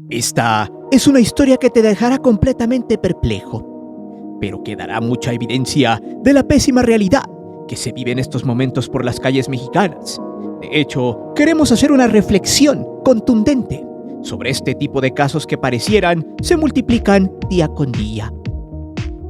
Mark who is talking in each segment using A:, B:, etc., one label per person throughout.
A: Esta es una historia que te dejará completamente perplejo, pero que dará mucha evidencia de la pésima realidad que se vive en estos momentos por las calles mexicanas. De hecho, queremos hacer una reflexión contundente sobre este tipo de casos que parecieran se multiplican día con día.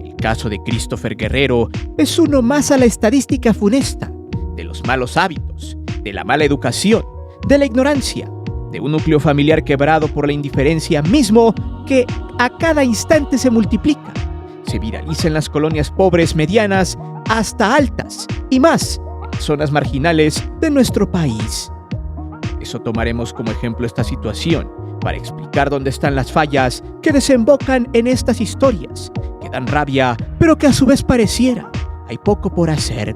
A: El caso de Christopher Guerrero es uno más a la estadística funesta de los malos hábitos, de la mala educación, de la ignorancia, de un núcleo familiar quebrado por la indiferencia mismo que a cada instante se multiplica, se viraliza en las colonias pobres, medianas, hasta altas y más en las zonas marginales de nuestro país. Por eso tomaremos como ejemplo esta situación para explicar dónde están las fallas que desembocan en estas historias, que dan rabia, pero que a su vez pareciera hay poco por hacer.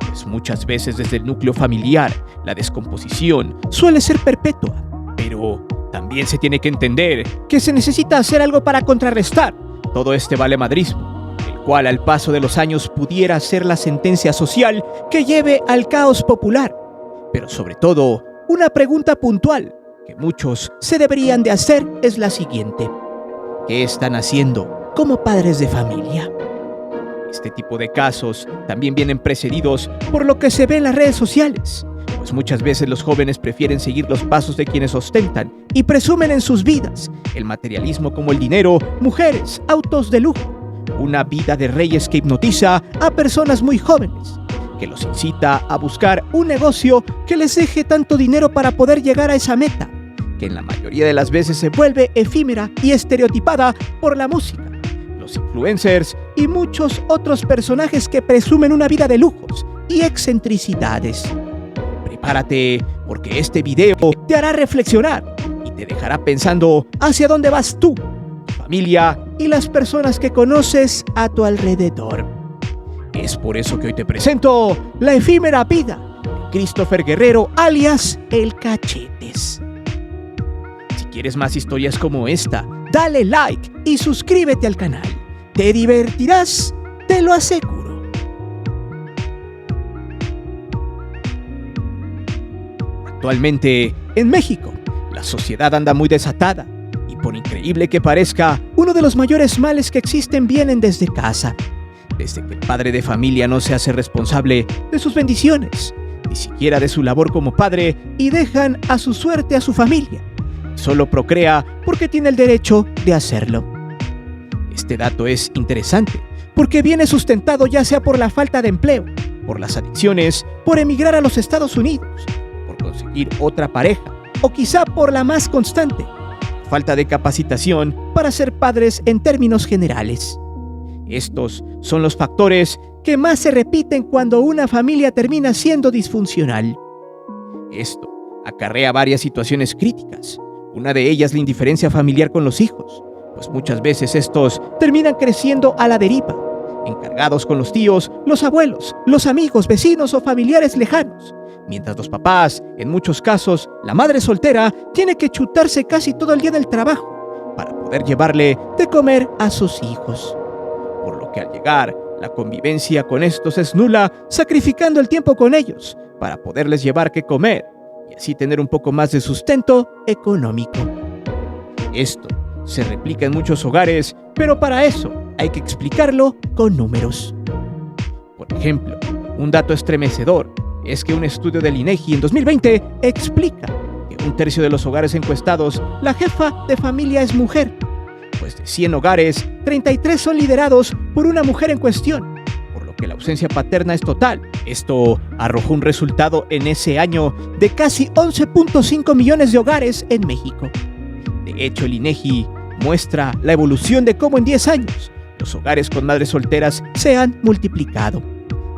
A: Pues muchas veces desde el núcleo familiar, la descomposición suele ser perpetua, pero también se tiene que entender que se necesita hacer algo para contrarrestar todo este valemadrismo, el cual al paso de los años pudiera ser la sentencia social que lleve al caos popular. Pero sobre todo, una pregunta puntual que muchos se deberían de hacer es la siguiente: ¿qué están haciendo como padres de familia? Este tipo de casos también vienen precedidos por lo que se ve en las redes sociales, pues muchas veces los jóvenes prefieren seguir los pasos de quienes ostentan y presumen en sus vidas el materialismo como el dinero, mujeres, autos de lujo, una vida de reyes que hipnotiza a personas muy jóvenes, que los incita a buscar un negocio que les deje tanto dinero para poder llegar a esa meta, que en la mayoría de las veces se vuelve efímera y estereotipada por la música, los influencers y muchos otros personajes que presumen una vida de lujos y excentricidades. Prepárate, porque este video te hará reflexionar y te dejará pensando hacia dónde vas tú, tu familia y las personas que conoces a tu alrededor. Es por eso que hoy te presento la efímera vida de Christopher Guerrero, alias El Cachetes. Si quieres más historias como esta, dale like y suscríbete al canal. Te divertirás, te lo aseguro. Actualmente, en México, la sociedad anda muy desatada y por increíble que parezca, uno de los mayores males que existen vienen desde casa. Desde que el padre de familia no se hace responsable de sus bendiciones, ni siquiera de su labor como padre, y dejan a su suerte a su familia. Solo procrea porque tiene el derecho de hacerlo. Este dato es interesante porque viene sustentado ya sea por la falta de empleo, por las adicciones, por emigrar a los Estados Unidos, por conseguir otra pareja o quizá por la más constante, falta de capacitación para ser padres en términos generales. Estos son los factores que más se repiten cuando una familia termina siendo disfuncional. Esto acarrea varias situaciones críticas. Una de ellas la indiferencia familiar con los hijos, pues muchas veces estos terminan creciendo a la deriva, encargados con los tíos, los abuelos, los amigos, vecinos o familiares lejanos, mientras los papás, en muchos casos, la madre soltera, tiene que chutarse casi todo el día del trabajo para poder llevarle de comer a sus hijos. Por lo que al llegar, la convivencia con estos es nula, sacrificando el tiempo con ellos para poderles llevar qué comer y así tener un poco más de sustento económico. Esto se replica en muchos hogares, pero para eso hay que explicarlo con números. Por ejemplo, un dato estremecedor es que un estudio del INEGI en 2020 explica que 1/3 de los hogares encuestados, la jefa de familia es mujer, pues de 100 hogares, 33 son liderados por una mujer en cuestión, por lo que la ausencia paterna es total. Esto arrojó un resultado en ese año de casi 11.5 millones de hogares en México. De hecho, el INEGI muestra la evolución de cómo en 10 años los hogares con madres solteras se han multiplicado.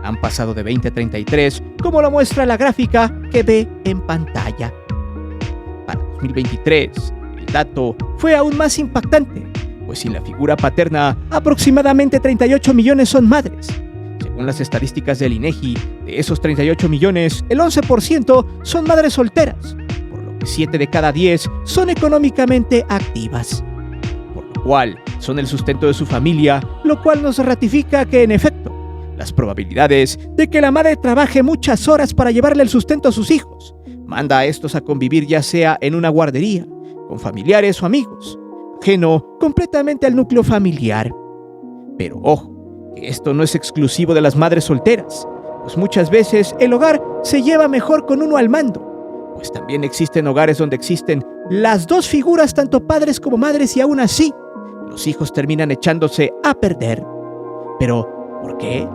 A: Han pasado de 20 a 33, como lo muestra la gráfica que ve en pantalla. Para 2023, el dato fue aún más impactante, pues sin la figura paterna, aproximadamente 38 millones son madres. Según las estadísticas del INEGI, de esos 38 millones, el 11% son madres solteras, por lo que 7 de cada 10 son económicamente activas, por lo cual son el sustento de su familia, lo cual nos ratifica que, en efecto, las probabilidades de que la madre trabaje muchas horas para llevarle el sustento a sus hijos, manda a estos a convivir ya sea en una guardería, con familiares o amigos, ajeno completamente al núcleo familiar. Pero ojo, que esto no es exclusivo de las madres solteras, pues muchas veces el hogar se lleva mejor con uno al mando, pues también existen hogares donde existen las dos figuras, tanto padres como madres, y aún así, los hijos terminan echándose a perder. ¿Pero por qué?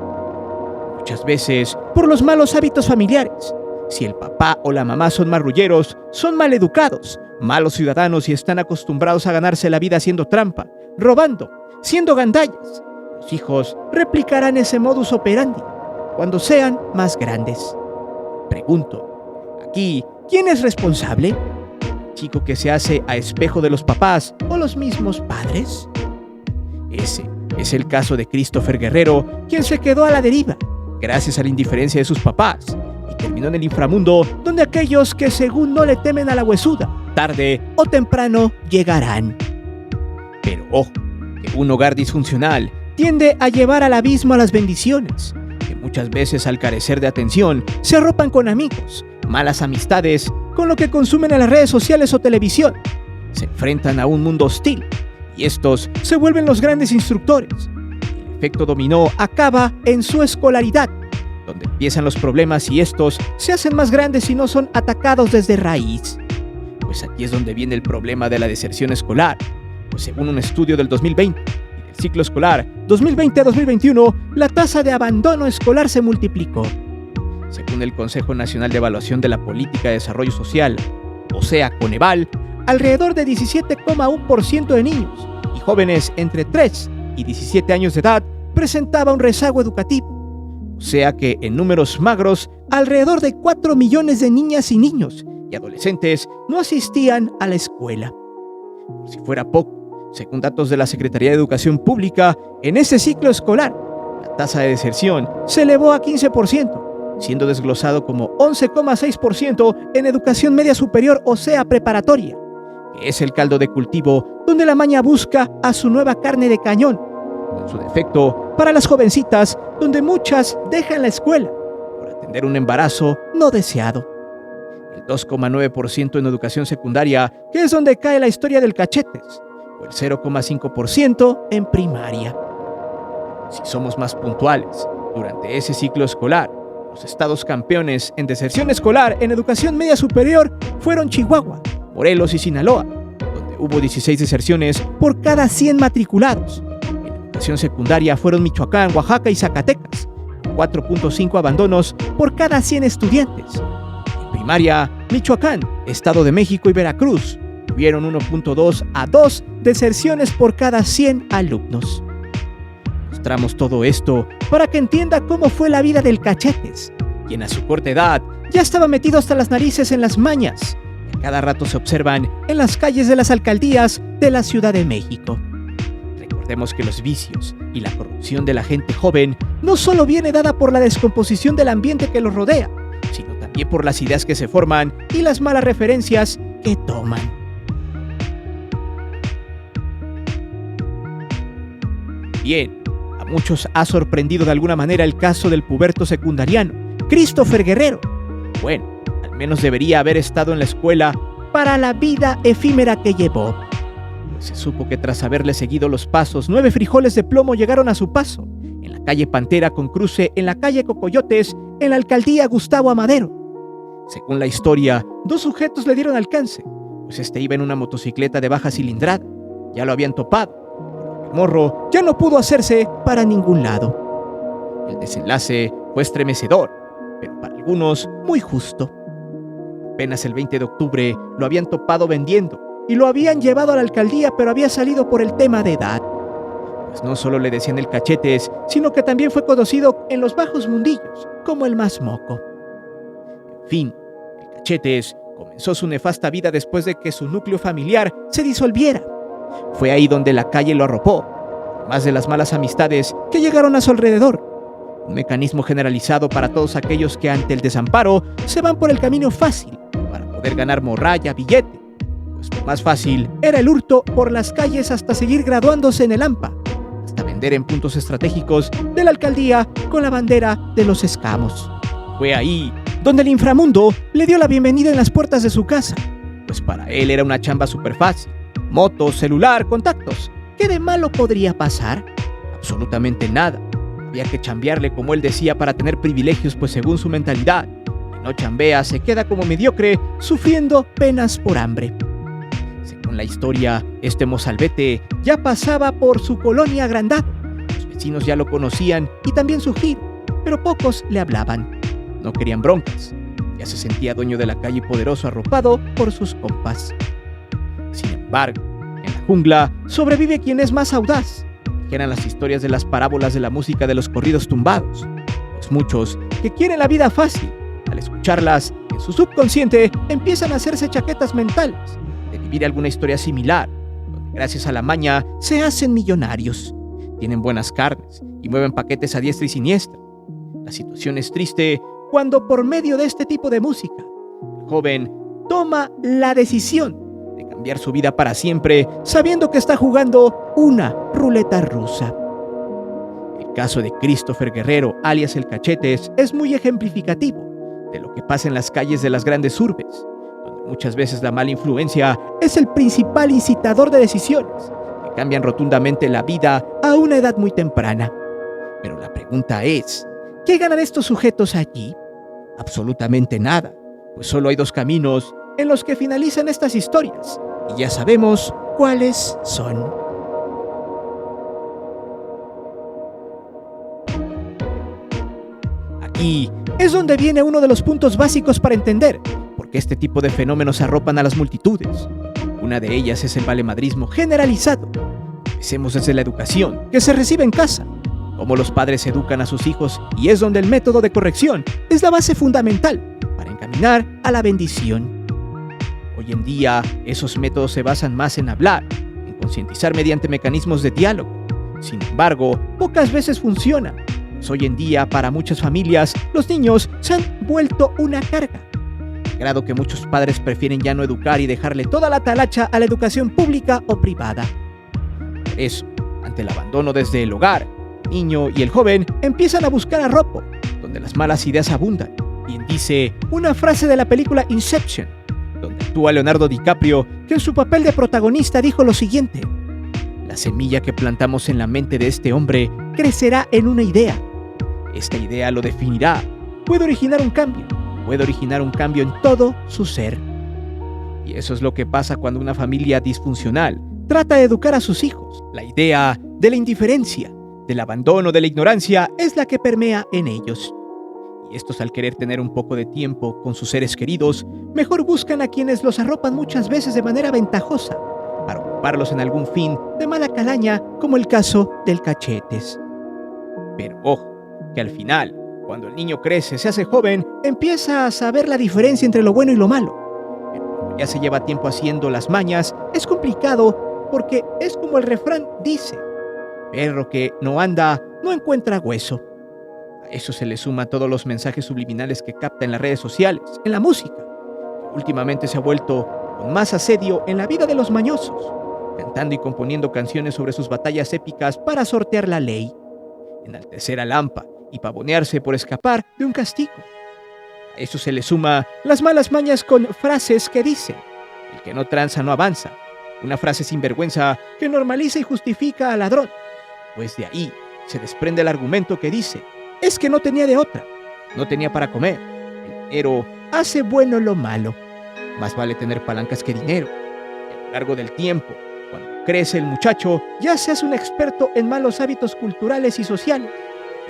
A: Muchas veces por los malos hábitos familiares. Si el papá o la mamá son marrulleros, son maleducados, malos ciudadanos y están acostumbrados a ganarse la vida haciendo trampa, robando, siendo gandallas, los hijos replicarán ese modus operandi cuando sean más grandes. Pregunto, aquí, ¿quién es responsable? ¿El chico que se hace a espejo de los papás o los mismos padres? Ese es el caso de Christopher Guerrero, quien se quedó a la deriva gracias a la indiferencia de sus papás y terminó en el inframundo, donde aquellos que según no le temen a la huesuda, tarde o temprano llegarán. Pero ojo, que un hogar disfuncional tiende a llevar al abismo a las bendiciones, que muchas veces al carecer de atención se arropan con amigos, malas amistades, con lo que consumen en las redes sociales o televisión. Se enfrentan a un mundo hostil y estos se vuelven los grandes instructores. El efecto dominó acaba en su escolaridad, donde empiezan los problemas y estos se hacen más grandes y no son atacados desde raíz. Pues aquí es donde viene el problema de la deserción escolar, pues según un estudio del 2020 y del ciclo escolar 2020 a 2021, la tasa de abandono escolar se multiplicó. Según el Consejo Nacional de Evaluación de la Política de Desarrollo Social, o sea, Coneval, alrededor de 17,1% de niños y jóvenes entre 3 y 17 años de edad presentaba un rezago educativo. O sea que en números magros, alrededor de 4 millones de niñas y niños y adolescentes no asistían a la escuela. Por si fuera poco, según datos de la Secretaría de Educación Pública, en ese ciclo escolar, la tasa de deserción se elevó a 15%, siendo desglosado como 11,6% en educación media superior, o sea, preparatoria, que es el caldo de cultivo donde la maña busca a su nueva carne de cañón, con su defecto para las jovencitas, donde muchas dejan la escuela por atender un embarazo no deseado. El 2,9% en educación secundaria, que es donde cae la historia del cachetes, o el 0,5% en primaria. Si somos más puntuales, durante ese ciclo escolar, los estados campeones en deserción escolar en educación media superior fueron Chihuahua, Morelos y Sinaloa, donde hubo 16 deserciones por cada 100 matriculados. En educación secundaria fueron Michoacán, Oaxaca y Zacatecas, con 4,5 abandonos por cada 100 estudiantes. En primaria, Michoacán, Estado de México y Veracruz tuvieron 1,2 a 2 deserciones por cada 100 alumnos. Mostramos todo esto para que entienda cómo fue la vida del Cachetes, quien a su corta edad ya estaba metido hasta las narices en las mañas que cada rato se observan en las calles de las alcaldías de la Ciudad de México. Recordemos que los vicios y la corrupción de la gente joven no solo viene dada por la descomposición del ambiente que los rodea, sino también por las ideas que se forman y las malas referencias que toman. Bien, a muchos ha sorprendido de alguna manera el caso del puberto secundariano, Christopher Guerrero. Bueno, al menos debería haber estado en la escuela para la vida efímera que llevó. Pues se supo que tras haberle seguido los pasos, 9 frijoles de plomo llegaron a su paso, en la calle Pantera con cruce en la calle Cocoyotes, en la alcaldía Gustavo Amadero. Según la historia, 2 sujetos le dieron alcance, pues este iba en una motocicleta de baja cilindrada. Ya lo habían topado. El morro ya no pudo hacerse para ningún lado. El desenlace fue estremecedor, pero para algunos muy justo. Apenas el 20 de octubre lo habían topado vendiendo y lo habían llevado a la alcaldía, pero había salido por el tema de edad. Pues no solo le decían el Cachetes, sino que también fue conocido en los bajos mundillos como el más moco. En fin, el Cachetes comenzó su nefasta vida después de que su núcleo familiar se disolviera. Fue ahí donde la calle lo arropó, además de las malas amistades que llegaron a su alrededor. Un mecanismo generalizado para todos aquellos que ante el desamparo se van por el camino fácil para poder ganar morralla, billete. Pues lo más fácil era el hurto por las calles hasta seguir graduándose en el AMPA, hasta vender en puntos estratégicos de la alcaldía con la bandera de los escamos. Fue ahí donde el inframundo le dio la bienvenida en las puertas de su casa, pues para él era una chamba súper fácil. Moto, celular, contactos. ¿Qué de malo podría pasar? Absolutamente nada. Había que chambearle, como él decía, para tener privilegios, pues según su mentalidad, quien no chambea se queda como mediocre, sufriendo penas por hambre. Según la historia, este mozalbete ya pasaba por su colonia agrandado. Los vecinos ya lo conocían y también su giro, pero pocos le hablaban. No querían broncas. Ya se sentía dueño de la calle y poderoso, arropado por sus compas. Sin embargo, en la jungla sobrevive quien es más audaz. Eran las historias de las parábolas de la música de los corridos tumbados. Los muchos que quieren la vida fácil, al escucharlas, en su subconsciente empiezan a hacerse chaquetas mentales de vivir alguna historia similar, donde gracias a la maña se hacen millonarios, tienen buenas carnes y mueven paquetes a diestra y siniestra. La situación es triste cuando por medio de este tipo de música, el joven toma la decisión de cambiar su vida para siempre, sabiendo que está jugando una ruleta rusa. El caso de Christopher Guerrero, alias El Cachetes, es muy ejemplificativo de lo que pasa en las calles de las grandes urbes, donde muchas veces la mala influencia es el principal incitador de decisiones que cambian rotundamente la vida a una edad muy temprana. Pero la pregunta es, ¿qué ganan estos sujetos allí? Absolutamente nada, pues solo hay dos caminos en los que finalizan estas historias, y ya sabemos cuáles son. Aquí es donde viene uno de los puntos básicos para entender por qué este tipo de fenómenos arropan a las multitudes. Una de ellas es el valemadrismo generalizado. Empecemos desde la educación que se recibe en casa, cómo los padres educan a sus hijos, y es donde el método de corrección es la base fundamental para encaminar a la bendición. Hoy en día, esos métodos se basan más en hablar, en concientizar mediante mecanismos de diálogo. Sin embargo, pocas veces funciona, pues hoy en día, para muchas familias, los niños se han vuelto una carga, al grado que muchos padres prefieren ya no educar y dejarle toda la talacha a la educación pública o privada. Por eso, ante el abandono desde el hogar, el niño y el joven empiezan a buscar arropo, donde las malas ideas abundan. Bien dice una frase de la película Inception, donde actúa Leonardo DiCaprio, que en su papel de protagonista dijo lo siguiente: la semilla que plantamos en la mente de este hombre crecerá en una idea. Esta idea lo definirá. Puede originar un cambio en todo su ser. Y eso es lo que pasa cuando una familia disfuncional trata de educar a sus hijos. La idea de la indiferencia, del abandono, de la ignorancia es la que permea en ellos. Y estos, al querer tener un poco de tiempo con sus seres queridos, mejor buscan a quienes los arropan muchas veces de manera ventajosa, para ocuparlos en algún fin de mala calaña, como el caso del Cachetes. Pero ojo, que al final, cuando el niño crece, se hace joven, empieza a saber la diferencia entre lo bueno y lo malo. Pero cuando ya se lleva tiempo haciendo las mañas, es complicado, porque es como el refrán dice: perro que no anda, no encuentra hueso. A eso se le suma todos los mensajes subliminales que capta en las redes sociales, en la música, que últimamente se ha vuelto con más asedio en la vida de los mañosos, cantando y componiendo canciones sobre sus batallas épicas para sortear la ley, enaltecer a Lampa y pavonearse por escapar de un castigo. A eso se le suma las malas mañas con frases que dicen: el que no tranza no avanza, una frase sinvergüenza que normaliza y justifica al ladrón, pues de ahí se desprende el argumento que dice: es que no tenía de otra, no tenía para comer, el dinero hace bueno lo malo, más vale tener palancas que dinero. Y a lo largo del tiempo, cuando crece el muchacho, ya se hace un experto en malos hábitos culturales y sociales,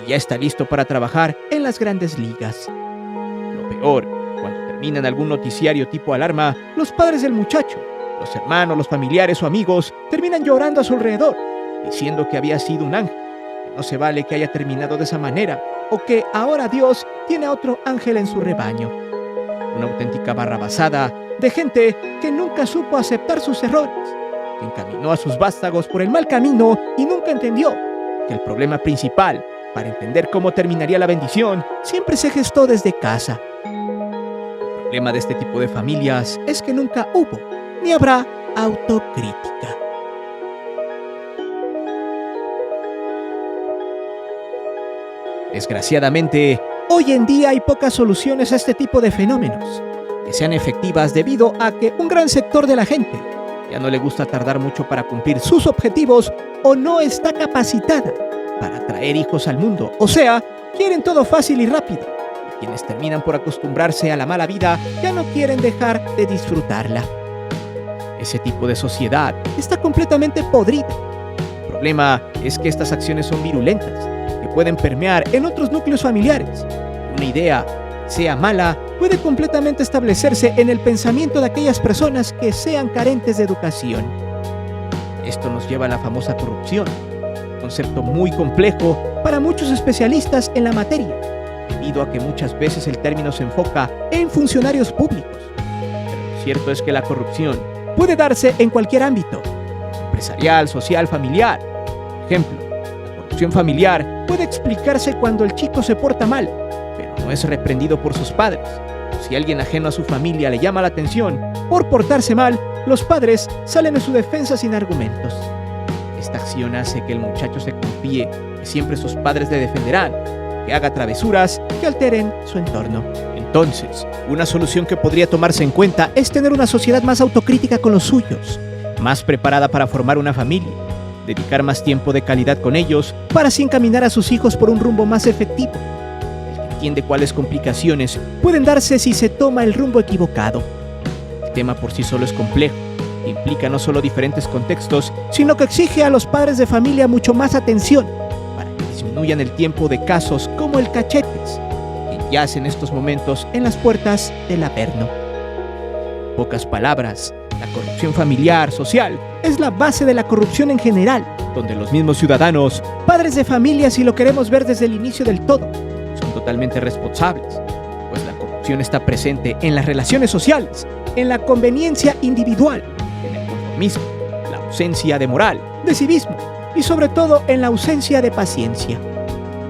A: y ya está listo para trabajar en las grandes ligas. Lo peor, cuando termina en algún noticiario tipo alarma, los padres del muchacho, los hermanos, los familiares o amigos terminan llorando a su alrededor, diciendo que había sido un ángel, que no se vale que haya terminado de esa manera, o que ahora Dios tiene a otro ángel en su rebaño. Una auténtica barrabasada de gente que nunca supo aceptar sus errores, que encaminó a sus vástagos por el mal camino y nunca entendió que el problema principal para entender cómo terminaría la bendición siempre se gestó desde casa. El problema de este tipo de familias es que nunca hubo ni habrá autocrítica. Desgraciadamente, hoy en día hay pocas soluciones a este tipo de fenómenos, que sean efectivas debido a que un gran sector de la gente ya no le gusta tardar mucho para cumplir sus objetivos o no está capacitada para traer hijos al mundo. O sea, quieren todo fácil y rápido. Y quienes terminan por acostumbrarse a la mala vida ya no quieren dejar de disfrutarla. Ese tipo de sociedad está completamente podrida. El problema es que estas acciones son virulentas, que pueden permear en otros núcleos familiares. Una idea, sea mala, puede completamente establecerse en el pensamiento de aquellas personas que sean carentes de educación. Esto nos lleva a la famosa corrupción, un concepto muy complejo para muchos especialistas en la materia, debido a que muchas veces el término se enfoca en funcionarios públicos. Pero lo cierto es que la corrupción puede darse en cualquier ámbito, empresarial, social, familiar. Por ejemplo, la corrupción familiar puede explicarse cuando el chico se porta mal, pero no es reprendido por sus padres. Si alguien ajeno a su familia le llama la atención por portarse mal, los padres salen en su defensa sin argumentos. Esta acción hace que el muchacho se confíe que siempre sus padres le defenderán, que haga travesuras que alteren su entorno. Entonces, una solución que podría tomarse en cuenta es tener una sociedad más autocrítica con los suyos, más preparada para formar una familia, dedicar más tiempo de calidad con ellos para así encaminar a sus hijos por un rumbo más efectivo. El que entiende cuáles complicaciones pueden darse si se toma el rumbo equivocado. El tema por sí solo es complejo, que implica no solo diferentes contextos, sino que exige a los padres de familia mucho más atención para que disminuyan el tiempo de casos como el Cachetes, que yace en estos momentos en las puertas del Averno. En pocas palabras, la corrupción familiar, social, es la base de la corrupción en general, donde los mismos ciudadanos, padres de familia, si lo queremos ver desde el inicio del todo, son totalmente responsables, pues la corrupción está presente en las relaciones sociales, en la conveniencia individual, en el conformismo, la ausencia de moral, de civismo y sobre todo en la ausencia de paciencia.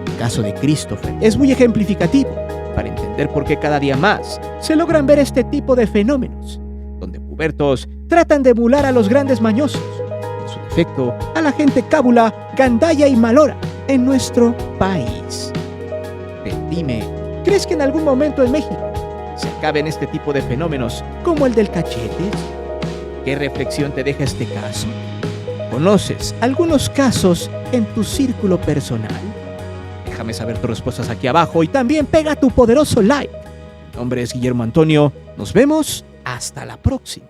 A: El caso de Christopher es muy ejemplificativo para entender por qué cada día más se logran ver este tipo de fenómenos, donde pubertos tratan de emular a los grandes mañosos, en su defecto a la gente cábula, gandalla y malora en nuestro país. Pero dime, ¿crees que en algún momento en México se acaben este tipo de fenómenos como el del Cachetes? ¿Qué reflexión te deja este caso? ¿Conoces algunos casos en tu círculo personal? Déjame saber tus respuestas aquí abajo y también pega tu poderoso like. Mi nombre es Guillermo Antonio. Nos vemos hasta la próxima.